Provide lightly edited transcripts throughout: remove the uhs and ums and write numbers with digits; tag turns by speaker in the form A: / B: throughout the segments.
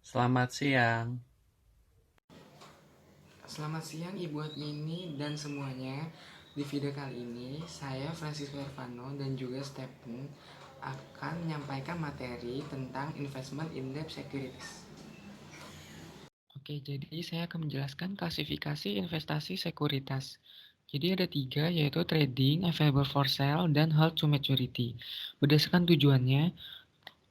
A: Selamat siang.
B: Selamat siang Ibu Admini dan semuanya. Di video kali ini, saya Francisco Hervano dan juga Stephen akan menyampaikan materi tentang investment in debt securities. Oke, jadi saya akan menjelaskan klasifikasi investasi sekuritas. Jadi ada 3, yaitu trading, available for sale, dan hold to maturity. Berdasarkan tujuannya,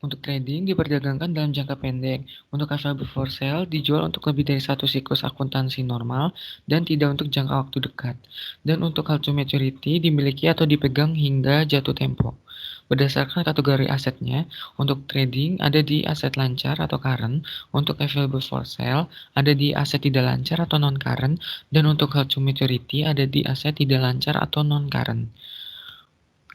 B: untuk trading diperdagangkan dalam jangka pendek. Untuk available for sale dijual untuk lebih dari satu siklus akuntansi normal dan tidak untuk jangka waktu dekat. Dan untuk hold to maturity dimiliki atau dipegang hingga jatuh tempo. Berdasarkan kategori asetnya, untuk trading ada di aset lancar atau current, untuk available for sale ada di aset tidak lancar atau non-current, dan untuk hold to maturity ada di aset tidak lancar atau non-current.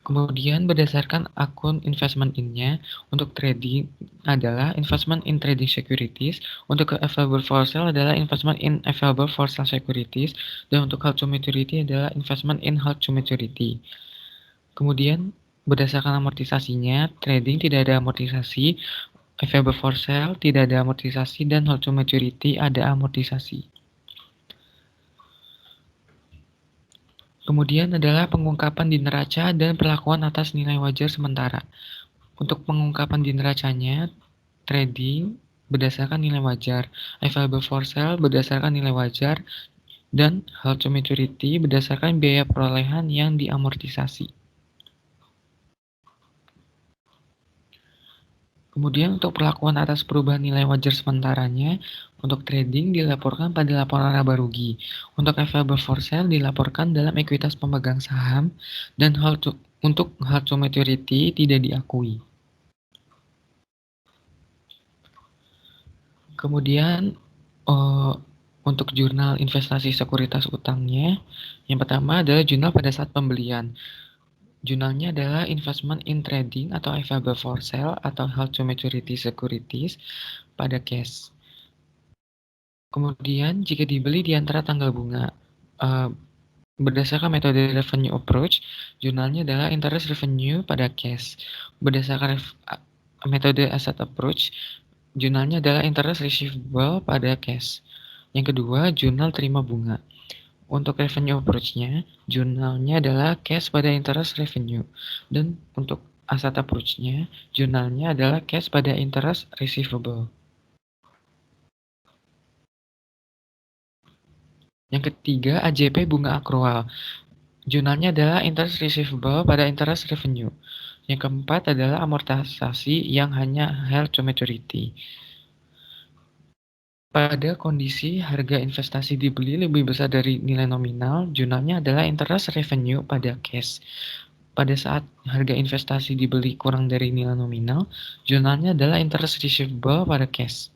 B: Kemudian berdasarkan akun investment in-nya, untuk trading adalah investment in trading securities, untuk available for sale adalah investment in available for sale securities, dan untuk hold to maturity adalah investment in hold to maturity. Kemudian berdasarkan amortisasinya, trading tidak ada amortisasi, available for sale tidak ada amortisasi, dan hold to maturity ada amortisasi. Kemudian adalah pengungkapan di neraca dan perlakuan atas nilai wajar sementara. Untuk pengungkapan di neracanya, trading berdasarkan nilai wajar, available for sale berdasarkan nilai wajar, dan hold to maturity berdasarkan biaya perolehan yang diamortisasi. Kemudian untuk perlakuan atas perubahan nilai wajar sementaranya, untuk trading dilaporkan pada laporan laba rugi. Untuk available for sale dilaporkan dalam ekuitas pemegang saham, dan untuk hold to maturity tidak diakui. Kemudian untuk jurnal investasi sekuritas utangnya, yang pertama adalah jurnal pada saat pembelian. Jurnalnya adalah investment in trading atau available for sale atau held to maturity securities pada cash. Kemudian jika dibeli di antara tanggal bunga, berdasarkan metode revenue approach, jurnalnya adalah interest revenue pada cash. Berdasarkan metode asset approach, jurnalnya adalah interest receivable pada cash. Yang kedua, jurnal terima bunga. Untuk revenue approach-nya, jurnalnya adalah cash pada interest revenue. Dan untuk asset approach-nya, jurnalnya adalah cash pada interest receivable. Yang ketiga, AJP bunga akrual. Jurnalnya adalah interest receivable pada interest revenue. Yang keempat adalah amortisasi yang hanya held to maturity. Pada kondisi harga investasi dibeli lebih besar dari nilai nominal, jurnalnya adalah interest revenue pada cash. Pada saat harga investasi dibeli kurang dari nilai nominal, jurnalnya adalah interest receivable pada cash.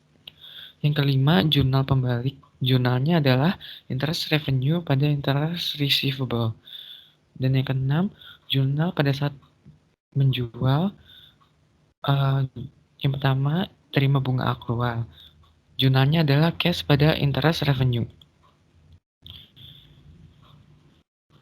B: Yang kelima, jurnal pembalik. Jurnalnya adalah interest revenue pada interest receivable. Dan yang keenam, jurnal pada saat menjual, yang pertama, terima bunga akrual. Jurnalnya adalah cash pada interest revenue.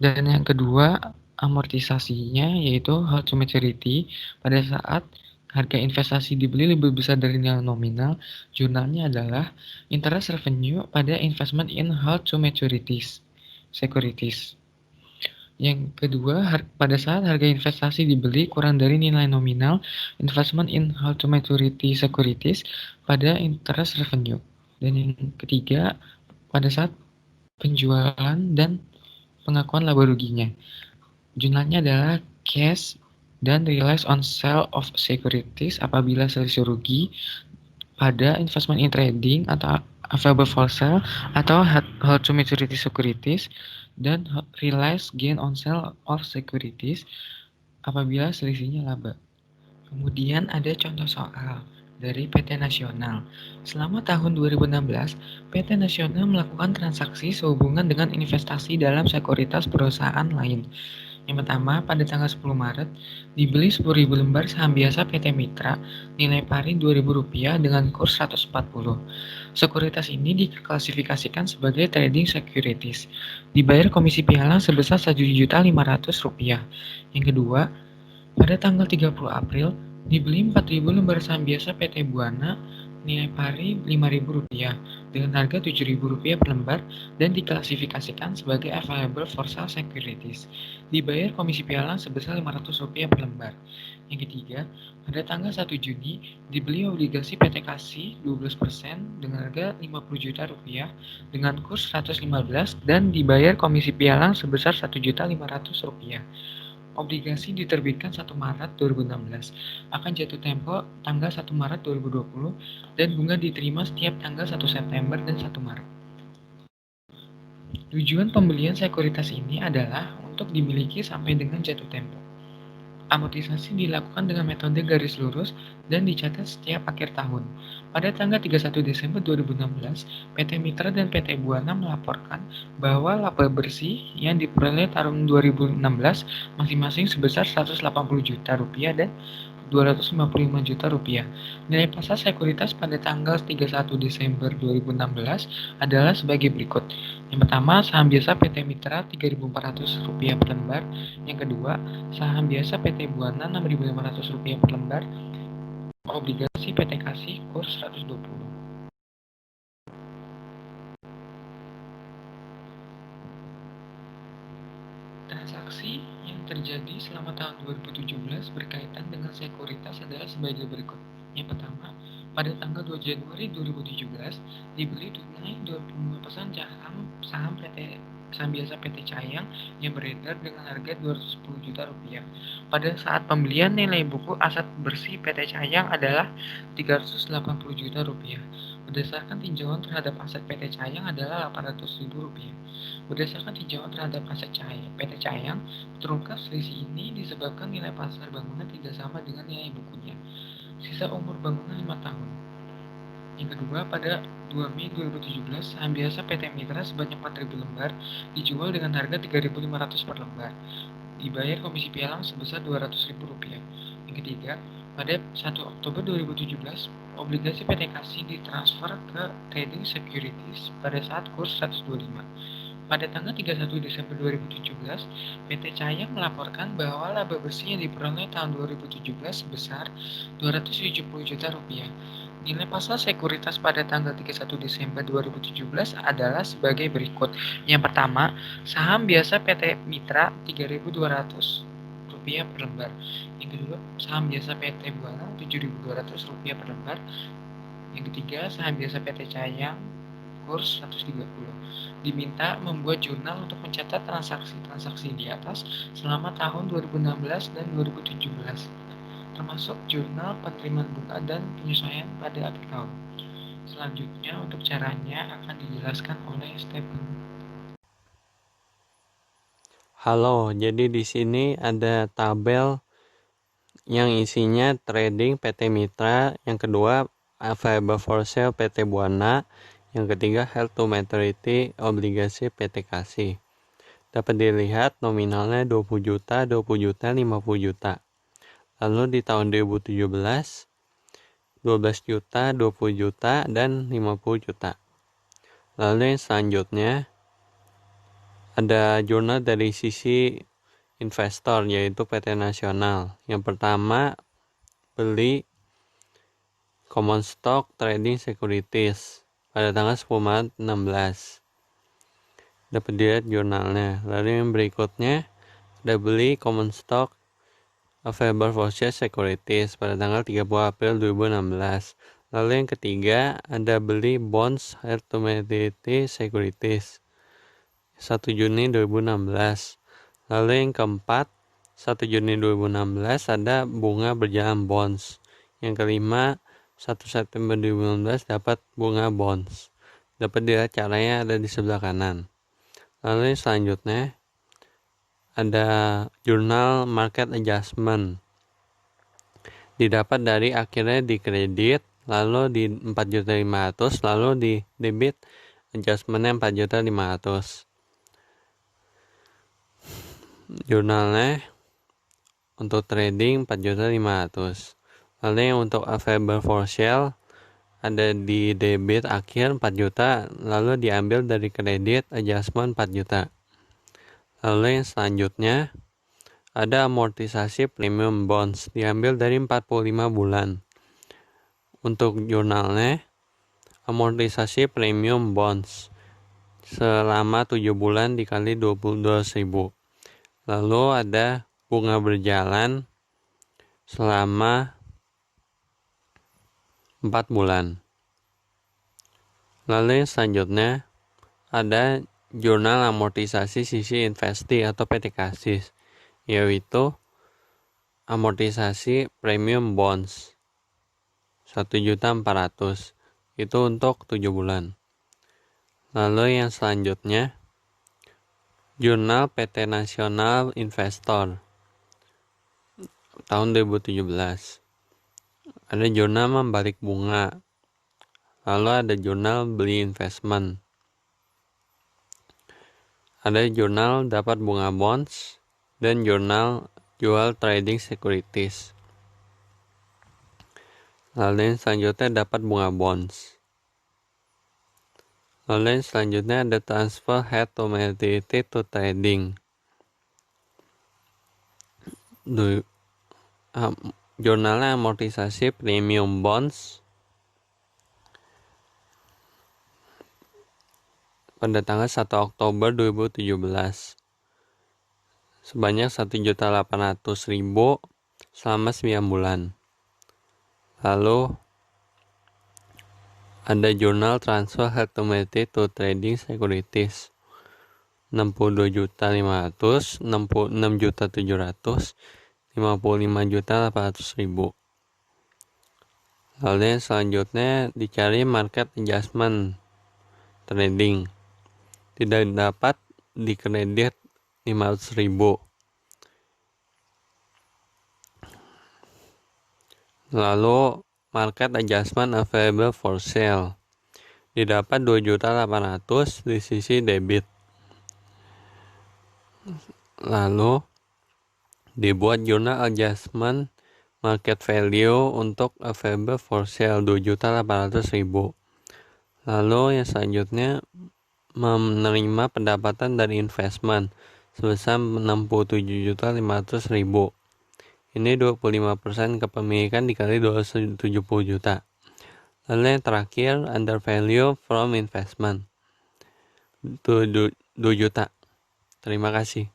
B: Dan yang kedua, amortisasinya yaitu hold to maturity. Pada saat harga investasi dibeli lebih besar dari nilai nominal, jurnalnya adalah interest revenue pada investment in hold to maturities securities. Yang kedua, pada saat harga investasi dibeli kurang dari nilai nominal, investment in hold to maturity securities pada interest revenue. Dan yang ketiga, pada saat penjualan dan pengakuan laba ruginya. Jurnalnya adalah cash dan realize on sale of securities apabila selisih rugi pada investment in trading atau available for sale atau hold to maturity securities, dan realize gain on sale of securities apabila selisihnya laba. Kemudian ada contoh soal dari PT Nasional. Selama tahun 2016, PT Nasional melakukan transaksi sehubungan dengan investasi dalam sekuritas perusahaan lain. Yang pertama, pada tanggal 10 Maret, dibeli 10.000 lembar saham biasa PT Mitra, nilai pari Rp2.000 dengan kurs 140. Sekuritas ini diklasifikasikan sebagai trading securities. Dibayar komisi pialang sebesar Rp1.500.000. Yang kedua, pada tanggal 30 April, dibeli 4.000 lembar saham biasa PT Buana, Nilai pari Rp5.000 dengan harga Rp7.000 per lembar dan diklasifikasikan sebagai available for sale securities. Dibayar komisi pialang sebesar Rp500 per lembar. Yang ketiga, pada tanggal 1 Juni dibeli obligasi PT Kasih 12% dengan harga Rp50 juta dengan kurs 115 dan dibayar komisi pialang sebesar Rp1.500.000. Obligasi diterbitkan 1 Maret 2016, akan jatuh tempo tanggal 1 Maret 2020, dan bunga diterima setiap tanggal 1 September dan 1 Maret. Tujuan pembelian sekuritas ini adalah untuk dimiliki sampai dengan jatuh tempo. Amortisasi dilakukan dengan metode garis lurus dan dicatat setiap akhir tahun. Pada tanggal 31 Desember 2016, PT Mitra dan PT Buana melaporkan bahwa laba bersih yang diperoleh tahun 2016 masing-masing sebesar Rp180 juta dan Rp255 juta. Nilai pasar sekuritas pada tanggal 31 Desember 2016 adalah sebagai berikut. Yang pertama, saham biasa PT Mitra Rp3.400 per lembar. Yang kedua, saham biasa PT Buana Rp6.500 per lembar. Obligasi PT Kasih kurs 120. Transaksi yang terjadi selama tahun 2017 berkaitan dengan sekuritas adalah sebagai berikut. Yang pertama, pada tanggal 2 Januari 2017 dibeli tunai 25% saham saham biasa PT Cahayang yang beredar dengan harga Rp210 juta. Pada saat pembelian, nilai buku aset bersih PT Cahayang adalah Rp380 juta. Berdasarkan tinjauan terhadap aset PT Cahayang adalah Rp800.000. Berdasarkan tinjauan terhadap aset PT Cahayang, terungkap selisih ini disebabkan nilai pasar bangunan tidak sama dengan nilai bukunya. Sisa umur bangunan 5 tahun. Yang kedua, pada 2 Mei 2017, saham biasa PT Mitra sebanyak 4.000 lembar dijual dengan harga Rp3.500 per lembar. Dibayar komisi pialang sebesar Rp200.000. Yang ketiga, pada 1 Oktober 2017, obligasi PT Kasih ditransfer ke Trading Securities pada saat kurs 125. Pada tanggal 31 Desember 2017, PT Cahaya melaporkan bahwa laba bersih yang diperoleh tahun 2017 sebesar Rp270 juta. Nilai pasar sekuritas pada tanggal 31 Desember 2017 adalah sebagai berikut. Yang pertama, saham biasa PT Mitra Rp3.200 per lembar. Yang kedua, saham biasa PT Buana Rp7.200 per lembar. Yang ketiga, saham biasa PT Cahaya kurs 130. Diminta membuat jurnal untuk mencatat transaksi-transaksi di atas selama tahun 2016 dan 2017, termasuk jurnal penerimaan bunga dan penyesuaian pada akhir tahun. Selanjutnya, untuk caranya akan dijelaskan oleh Stephen.
A: Halo, jadi di sini ada tabel yang isinya trading PT Mitra, yang kedua available for sale PT Buana, yang ketiga held to maturity obligasi PT Kasih. Dapat dilihat nominalnya 20 juta, 20 juta, 50 juta. Lalu di tahun 2017 12 juta, 20 juta, dan 50 juta. Lalu yang selanjutnya ada jurnal dari sisi investor, yaitu PT Nasional. Yang pertama, beli common stock trading securities pada tanggal 10 Maret 16. Dapat dilihat jurnalnya. Lalu yang berikutnya ada beli common stock available for sale securities pada tanggal 30 April 2016. Lalu yang ketiga ada beli bonds held to maturity securities 1 Juni 2016. Lalu yang keempat 1 Juni 2016 ada bunga berjalan bonds. Yang kelima 1 September 2016 dapat bunga bonds. Dapat dilihat caranya ada di sebelah kanan. Lalu yang selanjutnya ada jurnal market adjustment. Didapat dari akhirnya di kredit, lalu di 4.500.000, lalu di debit adjustmentnya 4.500.000. Jurnalnya untuk trading 4.500.000. Lalu yang untuk available for sale ada di debit akhir 4 juta, lalu diambil dari kredit adjustment 4 juta. Lalu yang selanjutnya ada amortisasi premium bonds, diambil dari 45 bulan. Untuk jurnalnya, amortisasi premium bonds selama 7 bulan dikali 22.000. Lalu ada bunga berjalan selama 4 bulan. Lalu yang selanjutnya ada jurnal amortisasi sisi investi atau PT Kasis, yaitu amortisasi premium bonds 1.400.000 itu untuk 7 bulan. Lalu yang selanjutnya jurnal PT Nasional Investor tahun 2017. Ada jurnal membalik bunga. Lalu ada jurnal beli investment. Ada jurnal dapat bunga bonds dan jurnal jual trading securities. Lalu yang selanjutnya dapat bunga bonds. Lalu yang selanjutnya ada transfer head to maturity to trading. Jurnalnya amortisasi premium bonds pada tanggal 1 Oktober 2017 sebanyak 1.800.000 selama 9 bulan. Lalu ada jurnal transfer head to maturity to trading securities 62.500, 66.700, 55.800.000. Lalu yang selanjutnya dicari market adjustment trading, tidak dapat dikredit 500.000. Lalu market adjustment available for sale, didapat 2.800.000 di sisi debit. Lalu dibuat jurnal adjustment market value untuk available for sale 2.800.000. Lalu yang selanjutnya menerima pendapatan dari investment sebesar 67.500.000. Ini 25% kepemilikan dikali 270 juta. Lalu yang terakhir under value from investment 2 juta. Terima kasih.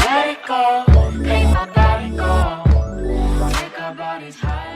A: Let it go, make my body go, take our bodies high.